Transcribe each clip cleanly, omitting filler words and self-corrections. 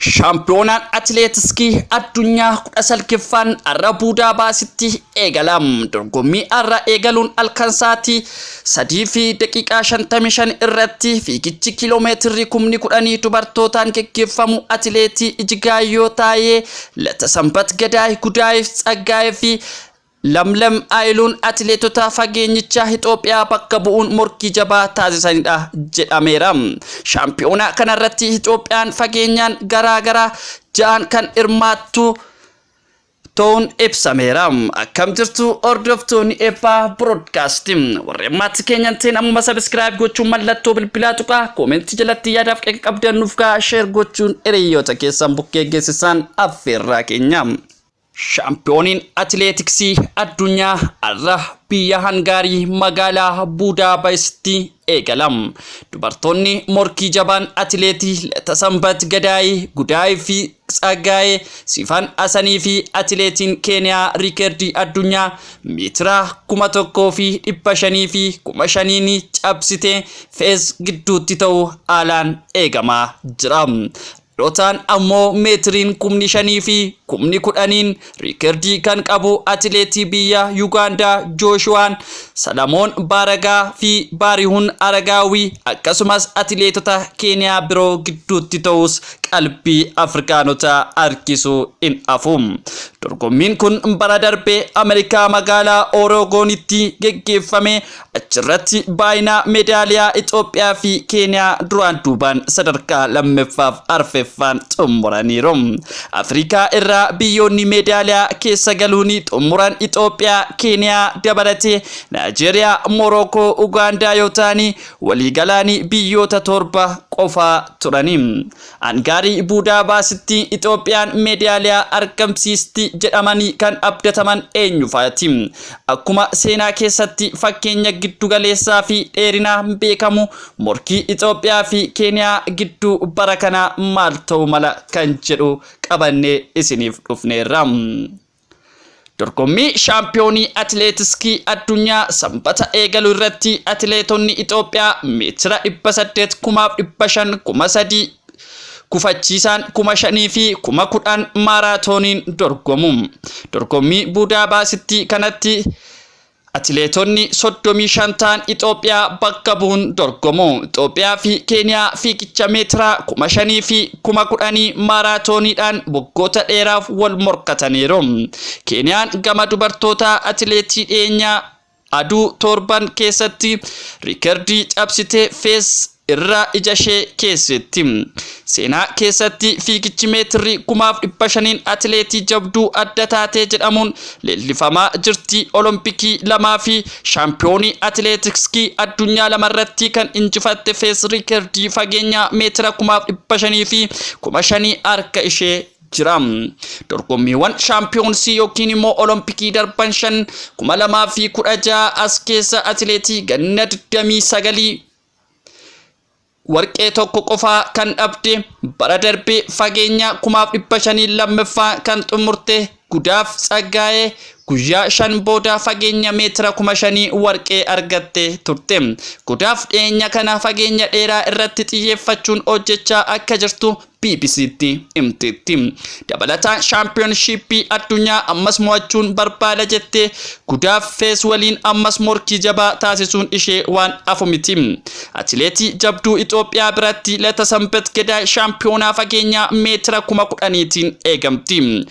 Shaampiyoonaan Atileetiksii Addunyaa 19ffaan arra Buudaa baasitti eegalam. Dorgommii arra eegaluun halkan sa'aatii 3 fi daqiiqaa 55 irratti fiigichi kiiloomeetirii 10,000 dubartootaan geggeeffamu atileetii Ijigaayyoo Taayee Lata Sanbat Gadaay Gudaayiif Tsaggaayee fi Lamlam Ayiluun atileetota fageenyichaa Itoophiyaa bakka bu'uun morkii jabaa taasisanidha jedhameera. Shaampiyoonaa kanarratti Itoophiyaan fageenyaan garaa ja'an kan hirmaattu ta'uun ibsameera. Akkam jirtu hordoftoonni eebbaa broadcasting. Warreen maatii keenyan ta'an amma subscribe gochuun mallattoo bilbilaa tuqaa koomentii jalatti yaadaaf qabdan nuuf gaa share gochuun hiriyoota keessan bukkee geessisan affeerraa keenya. Shaampiyooniin Atileetiksii Addunyaa arra biyya Hangaarii magaalaa Buudaa baasitti eegalam. Dubartoonni morkii jabaan atileetii Lata Sanbat Gadaay Gudaayiif fi Tsaggaayee Sifan Asanii fi atileetiin Keeniyaa riikardii addunyaa meetira 1,500 fi 5,000 cabsite fees gidduutti ta'uu haalaan eegamaa jira. Rotaan ammoo meetiriin 5,000 fi 10,000 riikardii kan qabu atileetii biyya Yuugaandaa Jooshuwaan Salamoon Baaragaa fi Baarihun Aragaawii akkasumas atileetota Keeniyaa biroo gidduutti ta'us qalbii Afrikaanota harkisuu hin hafu. Dorgommiin kun bara darbee Ameerikaa magaalaa Oreegonitti geggeeffame. Achirratti baay'ina meedaaliyaa Itoophiyaa fi Keeniyaa duraan duubaan sadarkaa lammaffaaf arfeffaan xumuraniiru. Afrikaa irraa biyyoonni meedaaliyaa keessa galuun xumuran Itoophiyaa, Keeniyaa dabalatee Naajeeriyaa, Morookoo, Ugaandaa yoo ta'an waliigalaan biyyoota 7 qofaa turani. Hangaarii Buudaa baasitti Itoophiyaan meedaaliyaa argamsiisti jedhamanii kan abdataman eenyu faati. Akkuma seenaa keessatti fakkeenya giddu galeessaa fi dheerinaa beekamu morkii Itoophiyaa fi Keeniyaa gidduu bara kana maal ta'u mala kan jedhu qabannee isiniif dhufneerra. Dorgommii shaampiyoonii atileetiksii addunyaa sanbata eegaluu irratti atileetonni Itoophiyaa meetira 800, 5,500, 3,000 kufachiisaan 5,000 fi 10,000 maaraatooniin dorgomu. Dorgommii Buudaa baasitti kanatti atileetonni 35 ta'an Itoophiyaa bakka bu'uun dorgomu. Itoophiyaa fi Keeniyaa fiigicha meetira 5,000 fi 10,000 maaraatooniidhaan waggoota dheeraaf wal morkataniiru. Keeniyaan gama dubartoota atileetii Eenyuu aduu 7 keessatti riikardii cabsite fees irra ijashee keessatti. Seenaa keessatti fiigichi meetirii 5,500 atileetii jabduu adda taatee jedhamuun leellifamaa jirti. Olompikii 2 fi shaampiyoonii atileetiksii addunyaa 2 irratti kan injifatte fees riikardii fageenya meetira 5,500 fi 5,000 harka ishee jira. Dorgommiiwwan shaampiyoonsii yookiin immoo olompikii darban 5 2016 as keessa atileetii ganna 29 warqee tokko qofaa kan dhabde. Bara darbee fageenya 5,500 lammaffaa kan xumurte Gudaaf Tsaggaayee guyyaa 5 booda fageenya meetira 5,000 warqee argatte turte. Gudaaf dhiyeenya kana fageenya dheeraa irratti xiyyeeffachuun hojjechaa akka jirtu BBC'tti himteetti. Dabalataan shaampiyoonshiippii addunyaa ammas mo'achuun barbaada jettee Gudaaf fees waliin ammas morkii jabaa taasisuun ishee waan hafu miti. Atileetii jabduu Itoophiyaa biratti Lata Sanbat Gadaay shaampiyoonaa fageenyaa meetira 10,000tiin eegamti.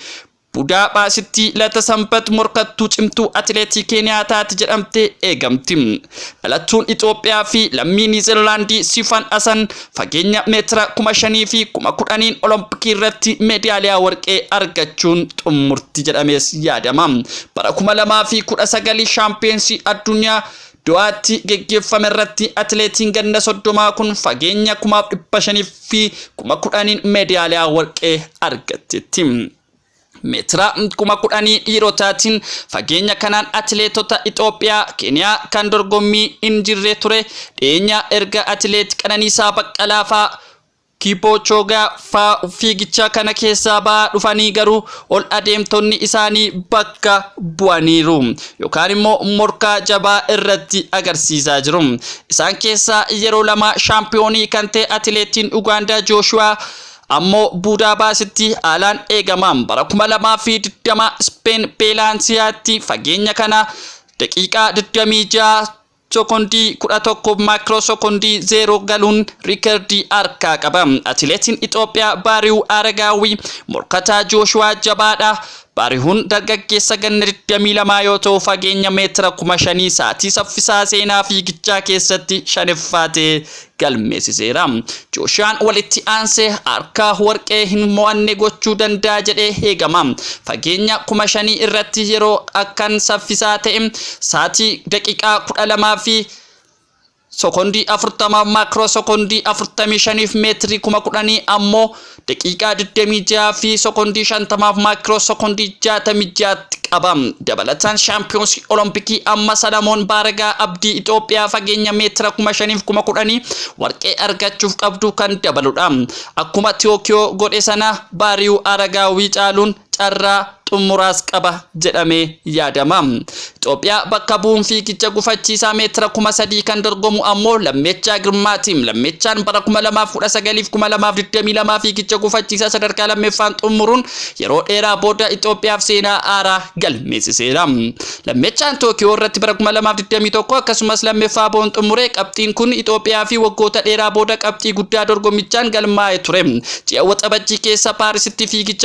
Buudaa baasitti Lata Sanbat morkattuu cimtuu atileetii Keeniyaa taati jedhamtee eegamti. Dhalattuun Itoophiyaa fi lammii Niizilaandii Sifan Asan fageenya meetira 5,000 fi 10,000 olompikii irratti meedaaliyaa warqee argachuun xumurti jedhamees yaadama. Bara 2019 shaampiyoonsii addunyaa Do'aatti geggeeffame irratti atileetiin ganna 30 kun fageenya 5,500 fi 10,000 meedaaliyaa warqee argatteetti. Meetira 10,000 dhiirotaatiin fageenya kanaan atileetota Itoophiyaa Keeniyaa kan dorgommii hin jirre ture. Dhiyeenya erga atileet Qananiisaa Baqqalaa fa'aa Kiibochoogaa fa'aa fiigicha kana keessaa ba'aa dhufanii garuu ol adeemtonni isaanii bakka bu'aniiru yookaan immoo morkaa jabaa irratti agarsiisaa jiru. Isaan keessaa yeroo 2 shaampiyoonii kan ta'e atileetiin Ugaandaa Jooshuwaa ammoo buudaa baasitti haalaan eegamaan bara 2020 Spain Peelansiyaatti fageenya kana daqiiqaa 26 sekondii 11 maayikiroo sekondii 0 galuun riikardii harkaa qaba. Atileetiin Itoophiyaa Baariihuu Aragaawii morkataa Jooshuwaa Jabaadha. Baariihuun dargaggeessa ganna 22 yoo ta'u fageenya meetira 5,000 sa'aatii saffisaa seenaa fiigichaa keessatti shaneffaatee galmeessiseera. Jooshuwaan walitti aansee harka warqee hin mo'anne gochuu danda'a jedhee eegama. Fageenya 5,000 irratti yeroo akkan saffisaa ta'e sa'aatii daqiiqaa 12 fi sekondii 40 maayikiroo sekondii 45 meetirii 10,000 ammoo daqiiqaa 26 fi sekondii 50 maayikiroo sekondii 66 qaba. Dabalataan shaampiyoonsii olompikii ammas Salamoon Baaragaa abdii Itoophiyaa fageenya meetira 5,000 fi 10,000 warqee argachuuf qabdu kan dabaludha. Akkuma Tookiyoo godhe sana Baariihuu Aragaawii caaluun carraa xumuraas qaba jedhamee yaadama. Itoophiyaa bakka bu'uun fiigicha gufachiisaa meetira 3,000 kan dorgomu ammoo Lammeechaa Girmaatiim. Lammeechaan bara 2019 fi 2022 fiigicha gufachiisaa sadarkaa lammeeffaan xumuruun yeroo dheeraa booda Itoophiyaaf seenaa haaraa galmeessiseera. Lammeechaan Tookiyoo irratti bara 2021 akkasumas lammeeffaa bahuun xumure. Qabxiin kun Itoophiyaa fi waggoota dheeraa booda qabxii guddaa dorgommichaan galmaa'ee ture. Ji'a waxabajjii keessa Paarisitti fiigicha